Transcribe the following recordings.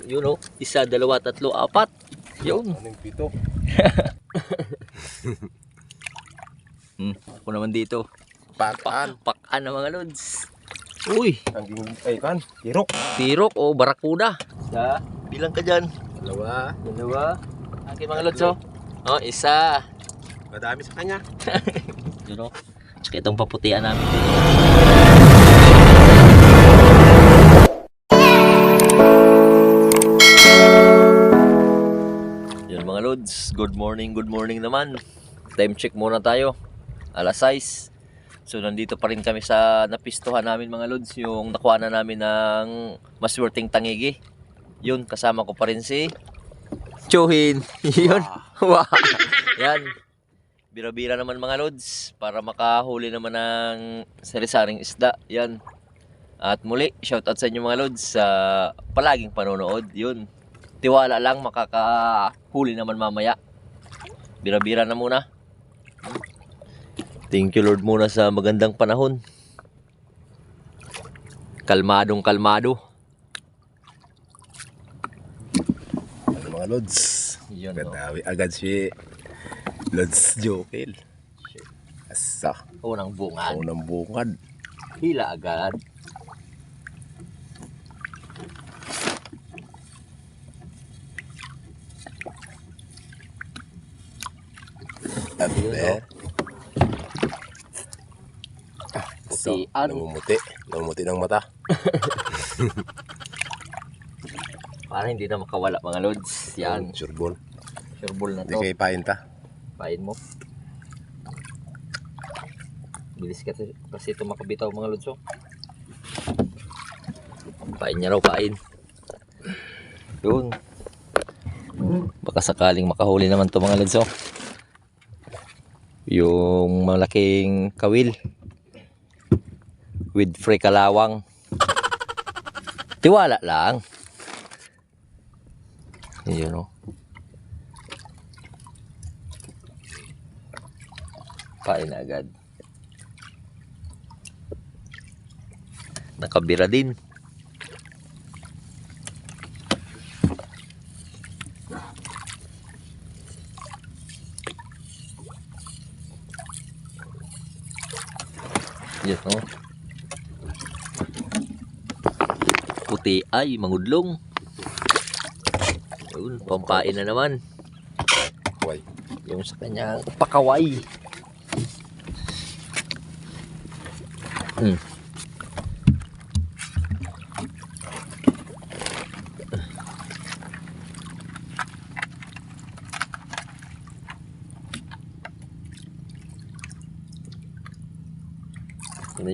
Yun o. Isa, dalawa, tatlo, apat. Yun. Anong pito? Ako naman dito. Pakan. Pakan na mga lods. Uy. Ay kan, tirok. Tirok o barakuda. Isa. Bilang ka dyan. Dalawa. Dalawa. Akin mga lods o. Oh, isa. Madami sa kanya. Yun o. Tsaka itong paputian namin. Yun mga lods. Good morning naman. Time check muna tayo. Alas 6. So nandito pa rin kami sa napistuhan namin mga lods. Yung nakuha na namin ng maswerteng tangigi. Yun, kasama ko pa rin si Chuhin. Yun. Wow. Yan. Bira-bira naman mga lods. Para makahuli naman ng sari-saring isda. Yan. At muli, shoutout sa inyo mga lods sa palaging panonood. Yun. Tiwala lang, makakahuli naman mamaya. Bira-bira na muna. Thank you Lord muna sa magandang panahon. Kalmadong kalmado. Ano mga lods? Yun, Gadawi agad si Lods Jokel. Asa. Unang bungad. Unang bungad. Hila agad. Abe. Putian. Namumuti ng mata. Para hindi na makawala mga lods. Yan. Sureball. Sureball na Hindi to. kayo painta. Pain mo. Bilis kasi ito makabitaw mga lods. Pain niya raw, pain. Yun. Baka sakaling makahuli naman to mga lods. Yung malaking kawil. With free kalawang. Tiwala lang. Yun o. Pain agad. Nakabira din. Yan o. Puti ay mangudlong. Yun, pampain na naman. Why? Yung sa kanyang pakaway. Yun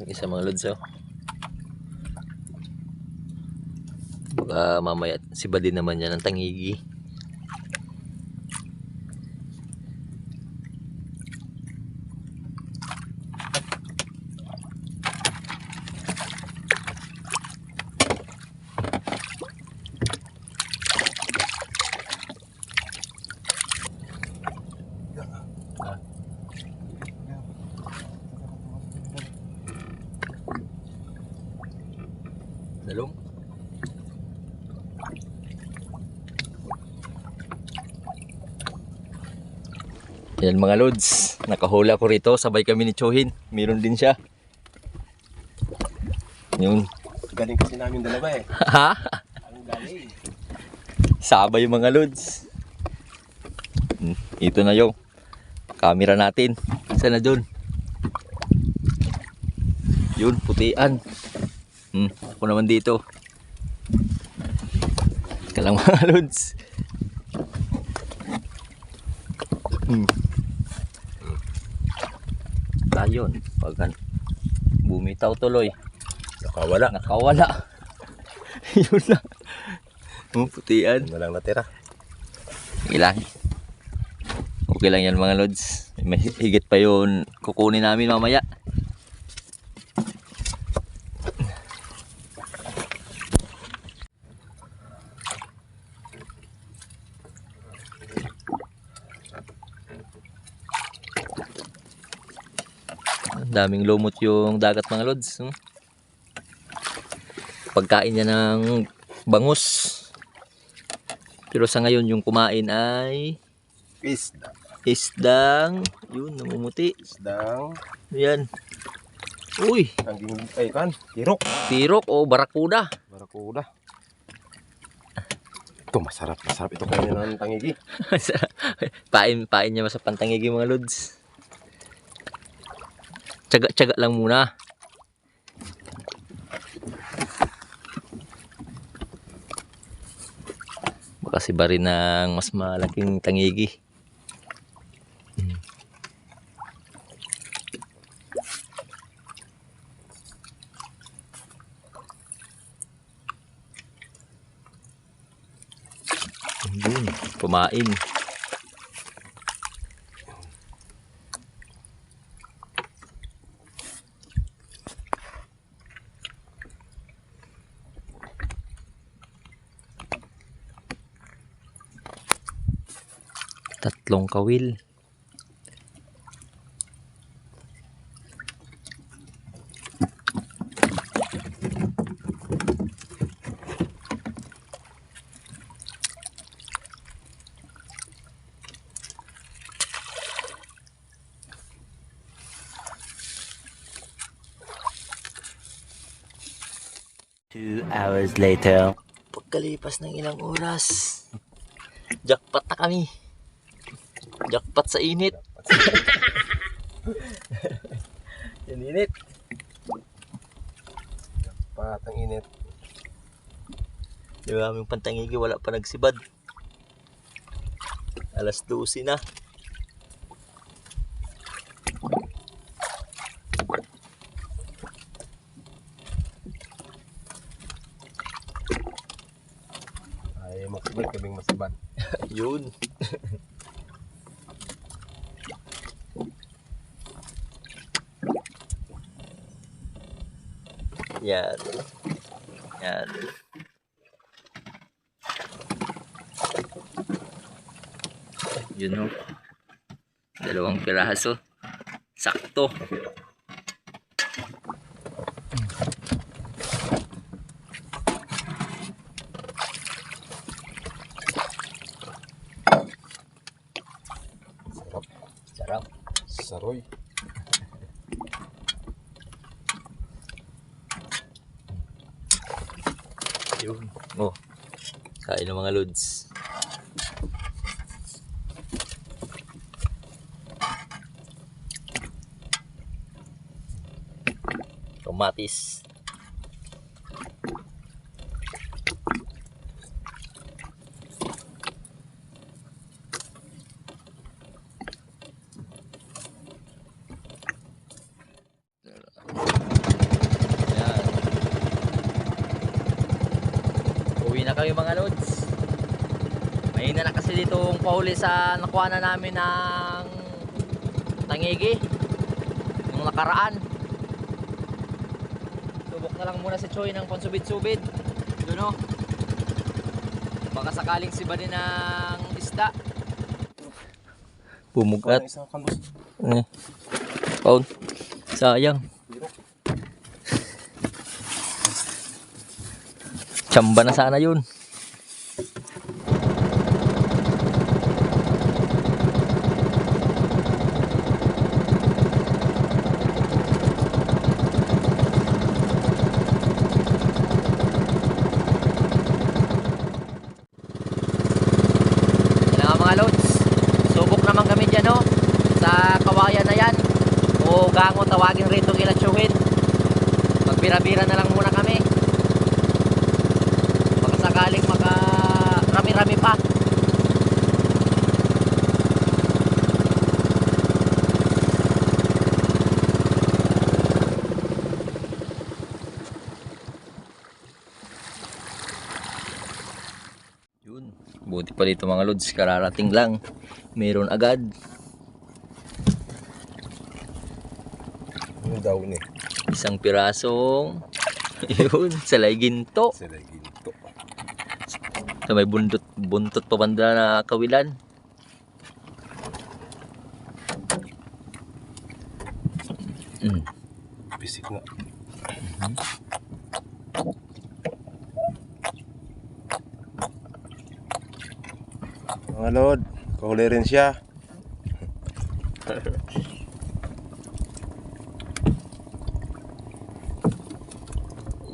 yung isa mga lods. Baka mamaya siba din naman yan ng tangigi. Dalong. Yan mga lods, nakahula ko rito, sabay kami ni Chuhin. Meron din siya. Yun. Galing kasi namin dalawa eh. Ha? Ang galing. Sabay mga lods. Ito na yung camera natin. Sana dun. Yun, putian. Ako naman dito. Kalang mga lods. Tayon, pag bumitaw tuloy. Nakawala. Yun lang. Putian. Ano lang natira? Ilang. Okay lang yan mga lods. May higit pa yun kukunin namin mamaya. Daming lumot yung dagat mga lods. Pagkain niya ng bangus. Pero sa ngayon yung kumain ay Isda. isdang, yun, namumuti. Isdang. Yan. Uy, Angging ay kan. Tirok. tirok o barakuda. Barakuda. Ito masarap. Masarap ito kaya ng tangigi. pain niya sa pantangigi mga lods. Tsaga-tsaga lang muna. Baka si Bari ng mas malaking tangigi. Yun, kumain. Tatlong kawil. Two hours later. Pagkalipas ng ilang oras, jackpot na kami. Jackpot sa init. Yan init. Patang init. Di ba aming pantangigi wala pa nagsibad. Alas 12 na. Ay maksibad kaming masibad. Yun. Yan. Yan. Yun o. Dalawang piraso. Sakto. Sarap. Sarap. Saroy. Yun. Oh. Kain ng mga lods. Tomatis. Yan. Uwi na kami mga lods. Mahina na kasi ditong pauli sa nakuha na namin ng tangigi nung nakaraan. Subok na lang muna si Choy ng pansubid-subid. Doon o. Baka sakaling siba din ng isda. Bumugat. Isang kanbus. Paul. Sayang. Tsamba na sana yun. Mga lods, subok naman kami dyan no, sa kawayan na yan o gango tawagin rito kilatsuhin. Magbira-bira na lang muna kami, baka sakaling maka rami-rami pa. Yun, buti pa dito mga lods, kararating lang, meron agad. Ano daw ni? Isang pirasong yun, salay ginto. Sila ginto. So may buntot pa banda na kawilan. Bisik nga. Mga lod, kahuli rin siya.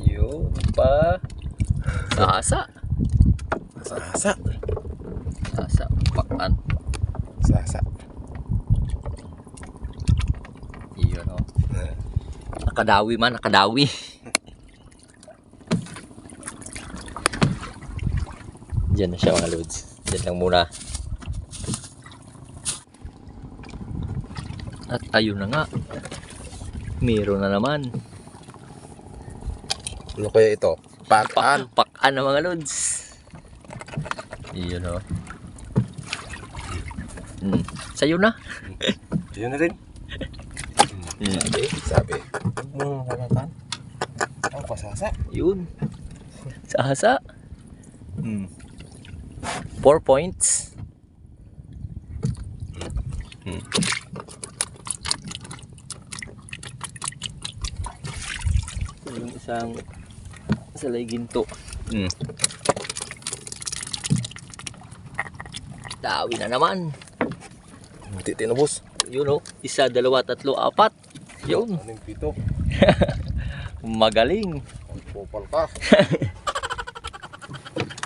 Yun pa. Sasa. Sasa. Sasa. Pakan. Sasa. Yun o. Nakadawi man, nakadawi. Diyan na siya mga lods. Diyan lang muna. At ayun na nga. Meron na naman. Ano kaya ito? Pakan. Pakan na mga lods. Yun o. Sa'yo na. Yun na rin. Sabi. Huwag mo kalatan. Ang pasasa. Yun. Sasa. 4 points. Yung isang salay ginto. Dawi na naman. Hindi tinubos. Yun o. 1, 2, 3, 4. Yun. Anong pito? Magaling. Popal ka.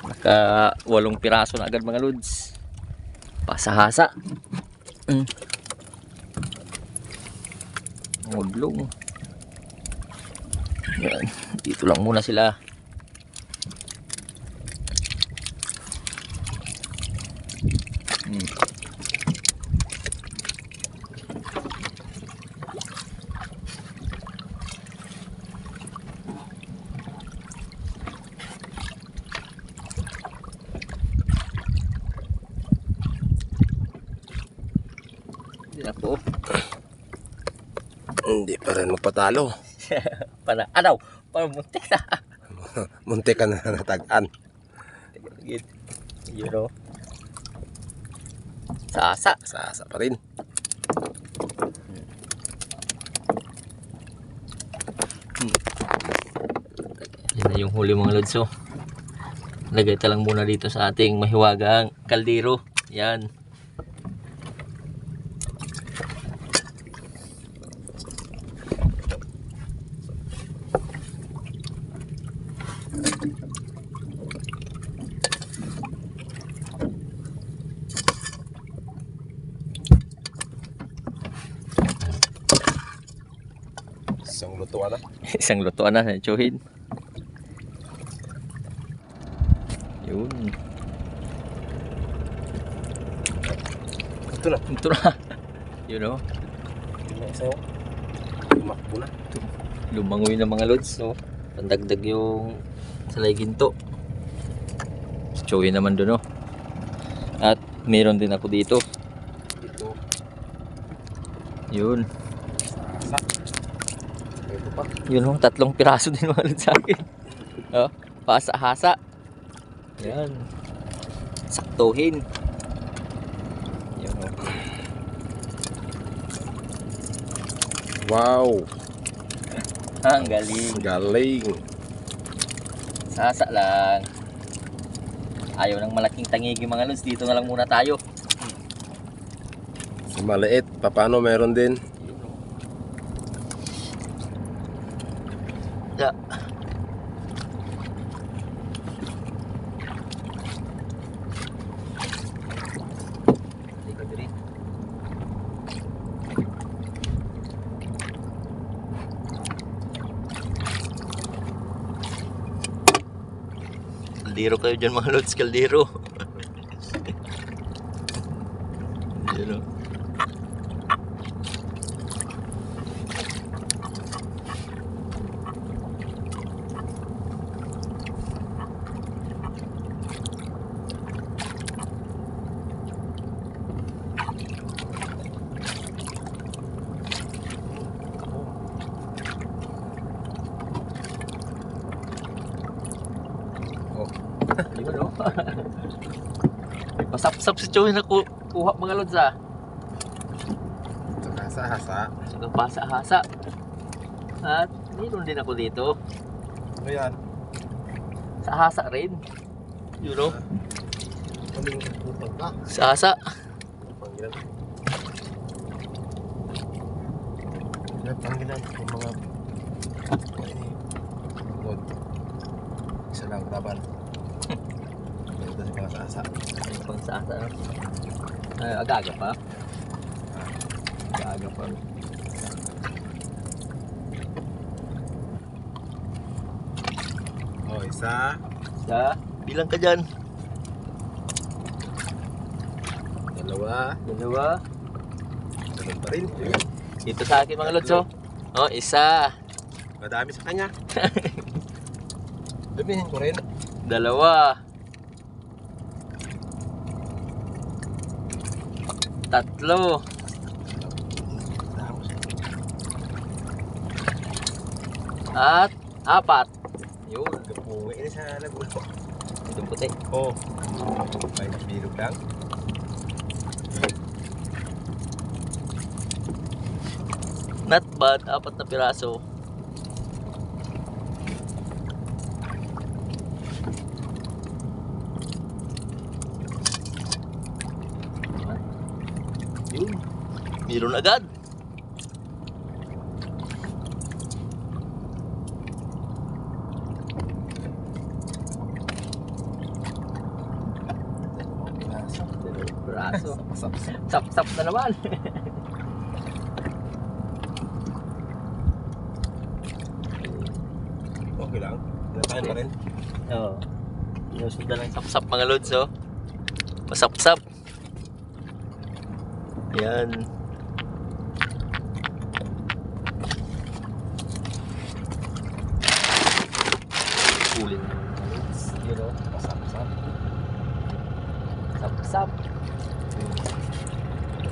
Naka 8 piraso na agad mga lods. Pasahasa. Modlong. Yan. Dito lang muna sila. Ako. Hindi pa rin magpatalo. Ano? Muntik na. Munti ka na natagaan. Yun o. Sasa. Sasa pa rin. Yan na yung huli mga lods. Lagay ta lang muna dito sa ating mahiwagang kaldero. Yan. Isang lutuan na. Isang lutuan na. Chuhin. Yun. Ito na. Ito na. Yun o. Ito na isa yun. Lumakbo na. Lumangoy na mga lods. So, pandagdag yung salay ginto. Chuhin naman dun o. At meron din ako dito. Ito. Yun. Sasa. Ito pa. Yun o. 3 piraso din mga lods sa akin. O. Pasa-hasa. Yan. Saktuhin. Yun o. Wow. Ang galing. Galing. Sasa lang. Ayaw ng malaking tangigi mga lods. Dito na lang muna tayo. Sa maliit. Paano meron din? Yeah. Kaldero kayo dyan mga lods, kaldero. Yun o. Yun o. Pasap-sap si Choy na kuha mga lods ah. Hasa-hasa. Saka pasa-hasa. At meron din ako dito. Ano yan? Sa hasa rin. Yun o. Kaming upang ka. Sasa. Panggilan. Panggilan ng mga God. Isa lang laban. Ito si mga sasa. Pang sasa. Aga-aga pa. Aga-aga pa. Oh, isa. Bilang ka dyan. Dalawa. Ganun pa rin. Dito sa akin mga lods, oh. Oh, isa. Madami sa kanya. Damihin ko rin. Dalawa. Tatlo. At apat. Yun. Gapungi ini sa lagulo. Itong puti. Oh. May bilog lang. Not bad. Apat na piraso. Yun. Meron agad. Piraso. Sap-sap na naman. Okay lang. Natahan pa rin. Oo. Sinusundan ng sap-sap mga lods, oh. Masap-sap. Ayan. Ulit. Yun, oh. Masap-sap. Sap-sap.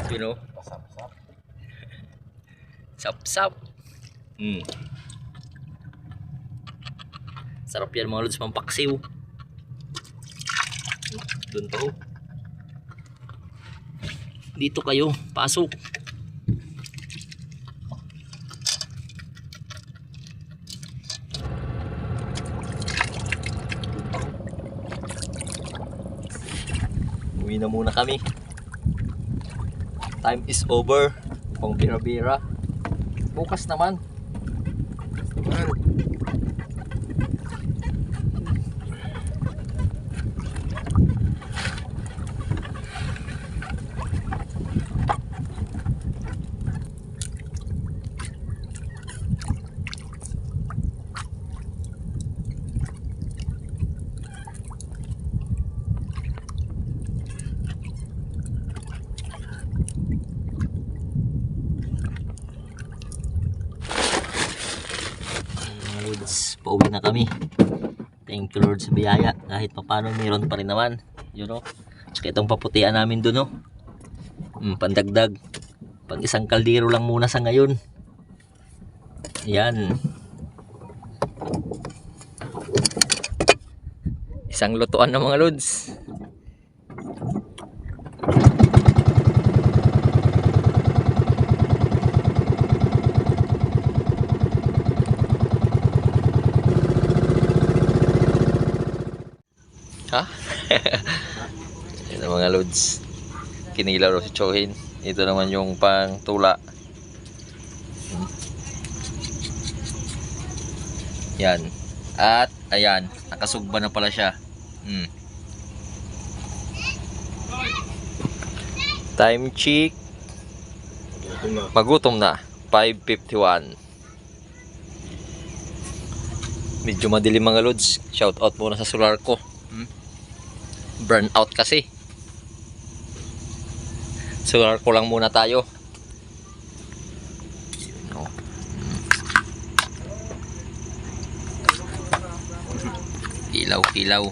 Yun, oh. Masap-sap. Sap-sap. Sarap yan mga lods, pampaksiw. Doon pa, oh. Dito kayo, pasok. Uwi na muna kami. Time is over. Pang bira-bira. Bukas naman. Pauwi na kami. Thank you Lord sa biyaya. Kahit papano meron pa rin naman. You know. Tsaka itong paputian namin dun, oh. Pandagdag. Pag isang kaldero lang muna sa ngayon. Yan. Isang lutuan ng mga lods. Ha? Yan ang mga lods. Kinilaw si Chohin. Ito naman yung pang tula. Yan. At ayan, nakasugba na pala siya. Time check. Magutom na. 5:51. Medyo madilim mga lods. Shout out muna sa solar ko. Burn out kasi. Solar ko lang muna tayo. Kilaw.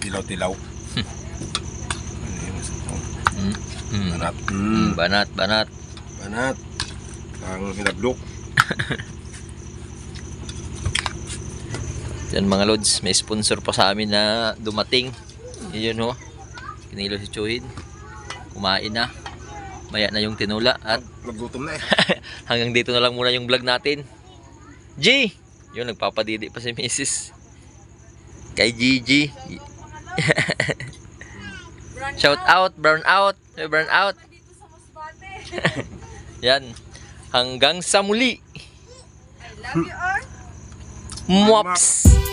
Tilaw-tilaw. Banat. Banat. Ang hinablok. Yan mga lods, may sponsor pa sa amin na dumating. Yun, ho. Kinilo si Chohin. Kumain na. Maya na yung tinula at Nagutom na eh. hanggang dito na lang muna yung vlog natin. G! Yun, nagpapadidi pa si Mrs. Kay Gigi. Shout out, burn out. Burn out. Dito sa Masbate. Yan. Hanggang sa muli. I love you all. Mwaps!